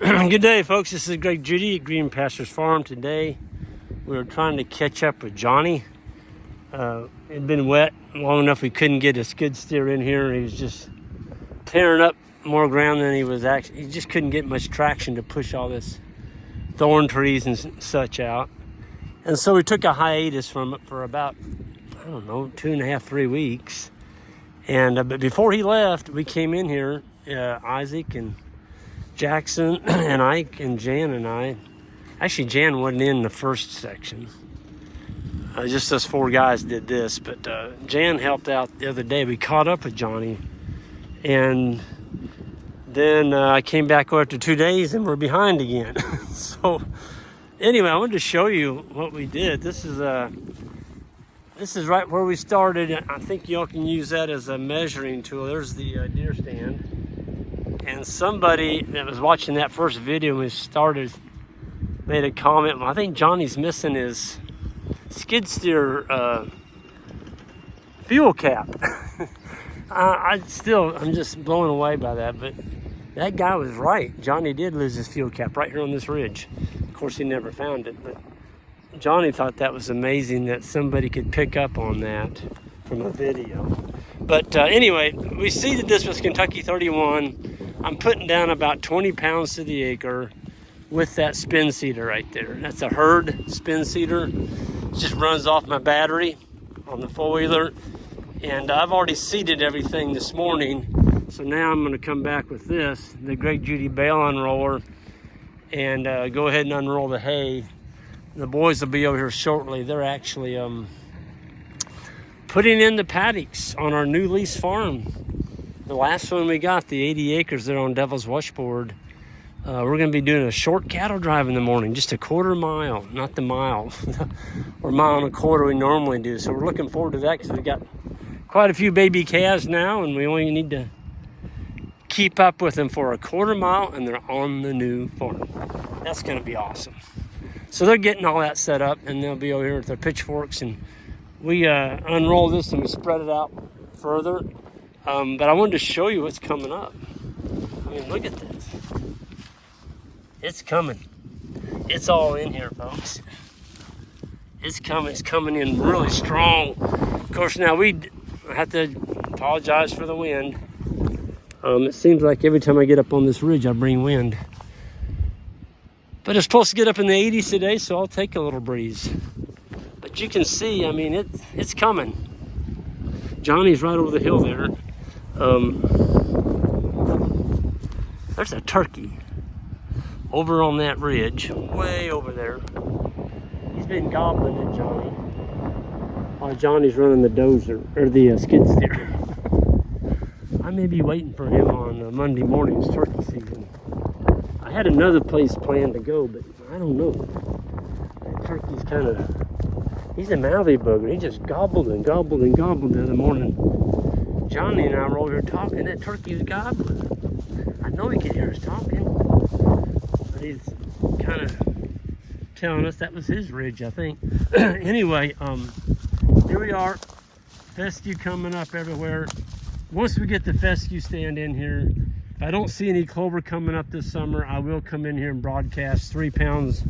Good day, folks. This is Greg Judy at Green Pastures Farm. Today we were trying to catch up with Johnny. It'd been wet long enough we couldn't get a skid steer in here. He was just tearing up more ground than he was actually. He just couldn't get much traction to push all this thorn trees and such out. And so we took a hiatus from it for about, 2.5, 3 weeks. And but before he left, we came in here, Isaac and Jackson and Ike and Jan and I. Actually, Jan wasn't in the first section. Just us four guys did this, but Jan helped out the other day. We caught up with Johnny, and then I came back after 2 days, and we're behind again. So anyway, I wanted to show you what we did. This is right where we started. I think y'all can use that as a measuring tool. There's the deer stand. And somebody that was watching that first video when we started made a comment. Well, I think Johnny's missing his skid steer fuel cap. I'm just blown away by that. But that guy was right. Johnny did lose his fuel cap right here on this ridge. Of course, he never found it. But Johnny thought that was amazing that somebody could pick up on that from a video. But anyway, we seeded this with Kentucky 31. I'm putting down about 20 pounds to the acre with that spin seeder right there. That's a herd spin seeder. It just runs off my battery on the four-wheeler. And I've already seeded everything this morning. So now I'm gonna come back with this, the Greg Judy bale unroller, and go ahead and unroll the hay. The boys will be over here shortly. They're actually putting in the paddocks on our new lease farm. The last one we got, the 80 acres there on Devil's Washboard, we're going to be doing a short cattle drive in the morning, just a quarter mile, not the mile, or mile and a quarter we normally do. So we're looking forward to that because we've got quite a few baby calves now, and we only need to keep up with them for a quarter mile, and they're on the new farm. That's going to be awesome. So they're getting all that set up, and they'll be over here with their pitchforks, and we unroll this and we spread it out further. But I wanted to show you what's coming up. I mean, look at this. It's coming. It's all in here, folks. It's coming. It's coming in really strong. Of course, now I have to apologize for the wind. It seems like every time I get up on this ridge, I bring wind. But it's supposed to get up in the 80s today, so I'll take a little breeze. But you can see, I mean, it's coming. Johnny's right over the hill there. There's a turkey over on that ridge, way over there. He's been gobbling at Johnny while Johnny's running the dozer, or the skid steer. I may be waiting for him on Monday morning's turkey season. I had another place planned to go, but I don't know. That turkey's he's a mouthy bugger. He just gobbled and gobbled and gobbled the other morning. Johnny and I were over here talking. That turkey was gobbling. I know he could hear us talking, but he's kind of telling us that was his ridge, I think. Anyway, here we are. Fescue coming up everywhere. Once we get the fescue stand in here, if I don't see any clover coming up this summer, I will come in here and broadcast 3 pounds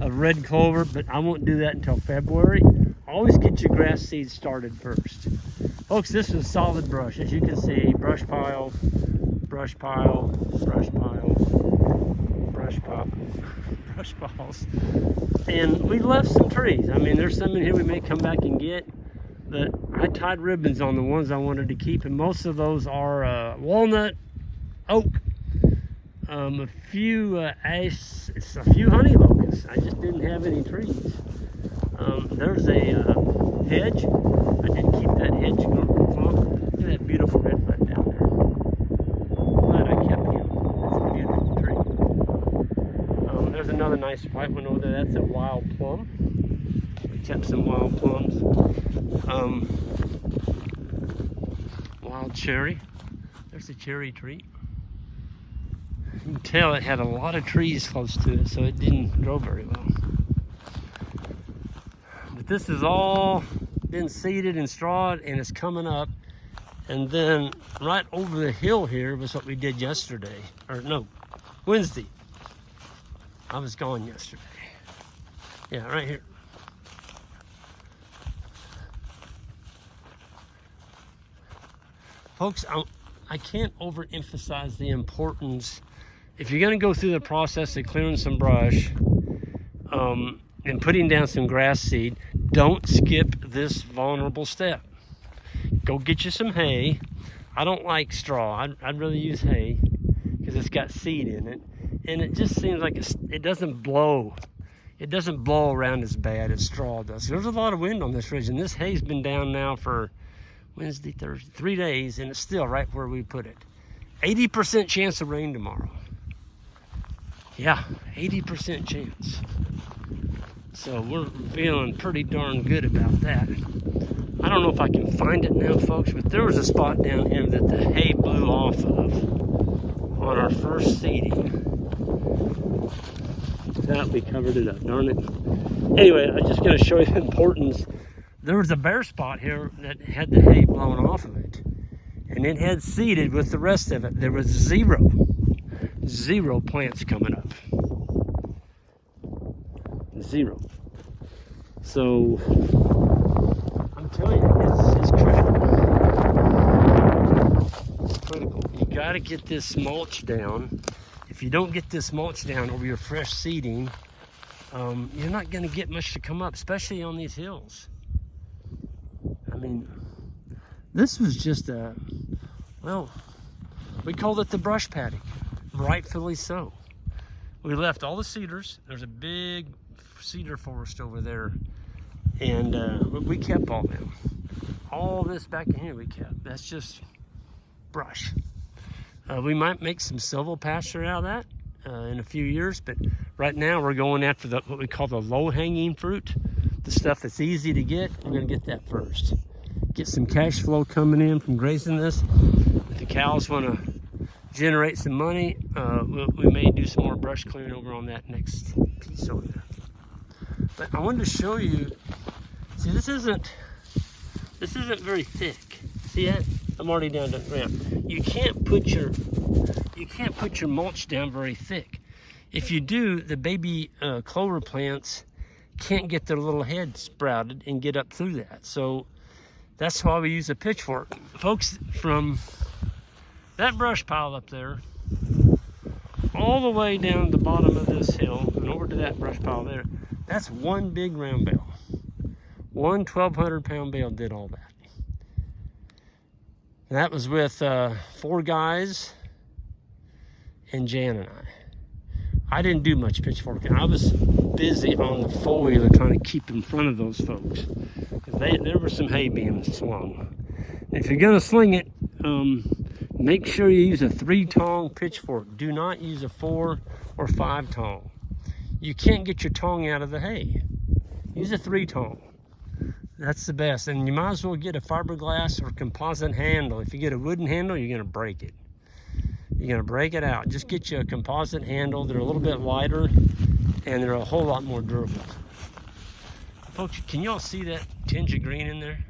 of red clover, but I won't do that until February. Always get your grass seed started first. Folks, this is solid brush. As you can see, brush pile, brush pile, brush pile, brush pile, brush piles. And we left some trees. I mean, there's some in here we may come back and get, but I tied ribbons on the ones I wanted to keep, and most of those are walnut, oak, a few ash, a few honey locusts. I just didn't have any trees. There's a hedge. I didn't keep that hedge clump. Look at that beautiful redbud down there. Glad I kept him. That's a beautiful tree. There's another nice white one over there. That's a wild plum. We kept some wild plums. Wild cherry. There's a cherry tree. You can tell it had a lot of trees close to it, so it didn't grow very well. But this is all been seeded and strawed, and it's coming up. And then right over the hill here was what we did yesterday, or no, Wednesday. I was gone yesterday. Yeah, right here. Folks, I can't overemphasize the importance. If you're going to go through the process of clearing some brush and putting down some grass seed, don't skip this vulnerable step. Go get you some hay. I don't like straw. I'd rather use hay because it's got seed in it. And it just seems like it doesn't blow. It doesn't blow around as bad as straw does. There's a lot of wind on this ridge, and this hay's been down now for Wednesday, Thursday, 3 days, and it's still right where we put it. 80% chance of rain tomorrow. Yeah, 80% chance. So we're feeling pretty darn good about that. I don't know if I can find it now, folks, but there was a spot down here that the hay blew off of on our first seeding. That we covered it up, darn it. Anyway, I'm just going to show you the importance. There was a bare spot here that had the hay blown off of it, and it had seeded with the rest of it. There was zero plants coming up. Zero. So I'm telling you, it's critical. It's critical. You got to get this mulch down. If you don't get this mulch down over your fresh seeding, you're not going to get much to come up, especially on these hills. I mean, this was just well, we called it the brush paddock, rightfully so. We left all the cedars. There's a big cedar forest over there, and we kept all them. All this back in here we kept. That's just brush. We might make some silvopasture out of that in a few years, but right now we're going after what we call the low-hanging fruit, the stuff that's easy to get. We're going to get that first. Get some cash flow coming in from grazing this. If the cows want to generate some money, we may do some more brush clearing over on that next piece over there. But I wanted to show you. See, this isn't very thick. See that? I'm already down to the ground. You can't put your mulch down very thick. If you do, the baby clover plants can't get their little head sprouted and get up through that. So that's why we use a pitchfork. Folks, from that brush pile up there, all the way down the bottom of this hill and over to that brush pile there, that's one big round bale. One 1,200-pound bale did all that. And that was with 4 guys and Jan and I. I didn't do much pitchforking. I was busy on the 4-wheeler trying to keep in front of those folks, because there were some hay being slung. If you're gonna sling it, make sure you use a 3-tong pitchfork. Do not use a 4 or 5-tong. You can't get your tong out of the hay. Use a 3-tong. That's the best. And you might as well get a fiberglass or composite handle. If you get a wooden handle, you're gonna break it. You're gonna break it out. Just get you a composite handle. They're a little bit lighter and they're a whole lot more durable. Folks, can y'all see that tinge of green in there?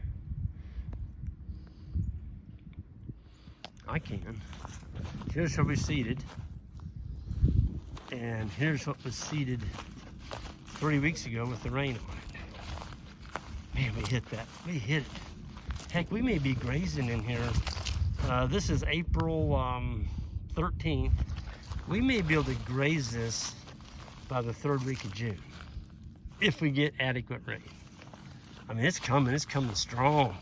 I can. Here's where we seeded. And here's what was seeded 3 weeks ago with the rain on it. Man, we hit that. We hit it. Heck, we may be grazing in here. This is April 13th. We may be able to graze this by the 3rd week of June, if we get adequate rain. I mean, it's coming strong.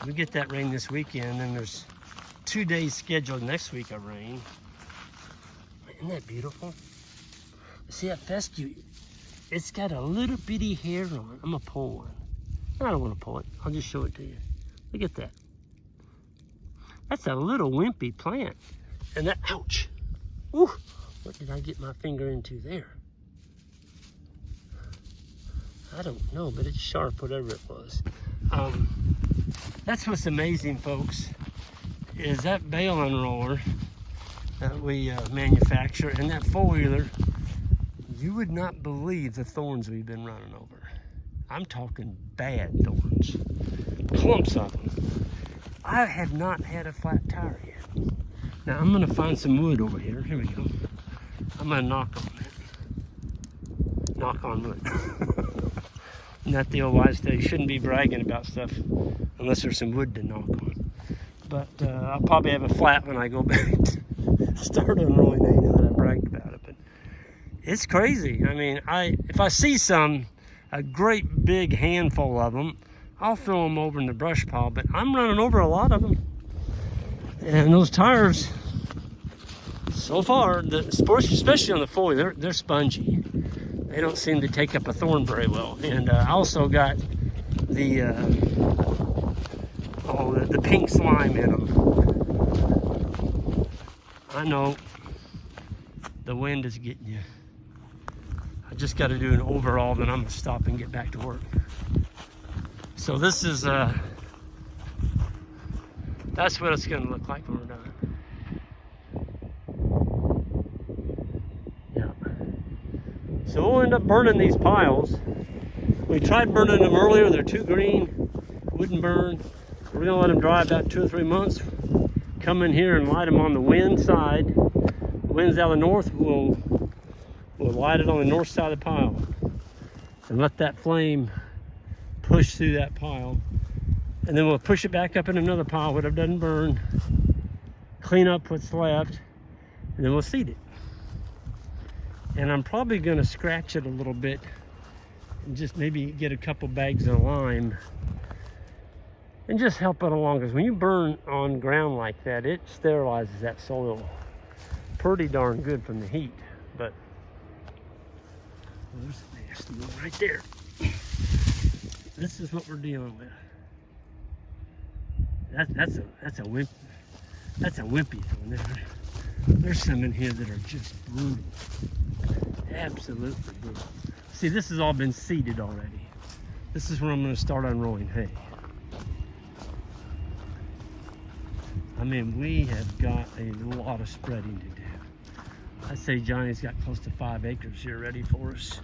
We get that rain this weekend, and there's 2 days scheduled next week of rain. Isn't that beautiful? See that fescue? It's got a little bitty hair on it. I'm gonna pull one. I don't want to pull it. I'll just show it to you. Look at that. That's a little wimpy plant. And that, ouch. Ooh, what did I get my finger into there? I don't know, but it's sharp, whatever it was. That's what's amazing, folks, is that bale unroller that we manufacture and that 4-wheeler. You would not believe the thorns we've been running over. I'm talking bad thorns. Clumps of them. I have not had a flat tire yet. Now I'm gonna find some wood over here. Here we go. I'm gonna knock on that. knock on wood. Not the old wise tale, you shouldn't be bragging about stuff unless there's some wood to knock on. But I'll probably have a flat when I go back to start unrolling hay now that I bragged about it. But it's crazy. I mean, if I see a great big handful of them, I'll throw them over in the brush pile, but I'm running over a lot of them. And those tires, so far, especially on the foliar, they're spongy. They don't seem to take up a thorn very well. And I also got the pink slime in them. I know the wind is getting you. I just got to do an overall, then I'm gonna stop and get back to work. So this is that's what it's gonna look like when we're done. So we'll end up burning these piles. We tried burning them earlier, they're too green, wouldn't burn. We're gonna let them dry about 2 or 3 months. Come in here and light them on the wind side. The wind's out of the north, we'll light it on the north side of the pile and let that flame push through that pile. And then we'll push it back up in another pile, whatever doesn't burn, clean up what's left, and then we'll seed it. And I'm probably gonna scratch it a little bit and just maybe get a couple bags of lime and just help it along, because when you burn on ground like that, it sterilizes that soil pretty darn good from the heat. But there's a nasty one right there. This is what we're dealing with. That's a wimpy one. There's some in here that are just brutal. Absolutely brutal. See, this has all been seeded already. This is where I'm going to start unrolling hay. I mean, we have got a lot of spreading to do. I'd say Johnny's got close to 5 acres here ready for us.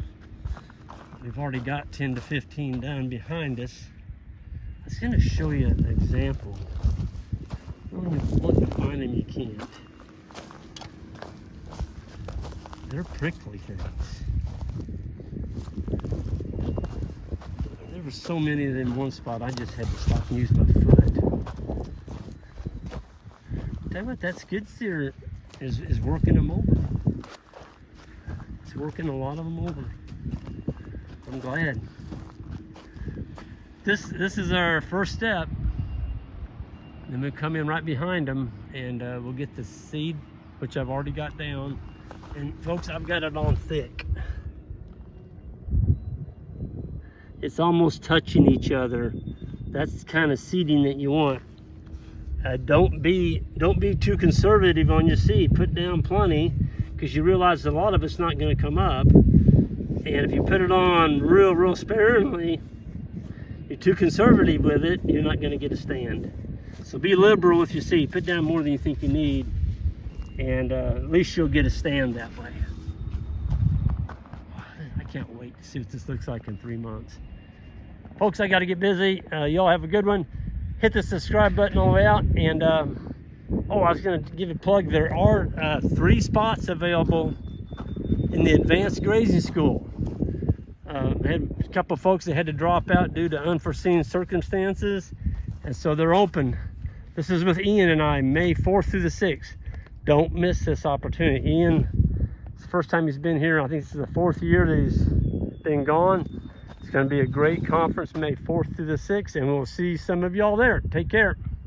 We've already got 10 to 15 down behind us. I was going to show you an example. When you look to find them, you can't. They're prickly things. There were so many of them in one spot, I just had to stop and use my foot. Tell you what, that skid steer is working them over. It's working a lot of them over. I'm glad. This is our first step. Then we'll come in right behind them and we'll get the seed, which I've already got down. And folks, I've got it on thick. It's almost touching each other. That's the kind of seeding that you want. Don't be too conservative on your seed. Put down plenty, because you realize a lot of it's not going to come up. And if you put it on real sparingly, you're too conservative with it, you're not going to get a stand. So be liberal with your seed. Put down more than you think you need, and at least you'll get a stand that way. I can't wait to see what this looks like in 3 months. Folks, I got to get busy. Y'all have a good one. Hit the subscribe button all the way out. And oh, I was going to give a plug. There are 3 spots available in the advanced grazing school. I had a couple of folks that had to drop out due to unforeseen circumstances, and so they're open. This is with Ian and I, May 4th through the 6th. Don't miss this opportunity. Ian, it's the first time he's been here. I think this is the 4th year that he's been gone. It's going to be a great conference, May 4th through the 6th, and we'll see some of y'all there. Take care.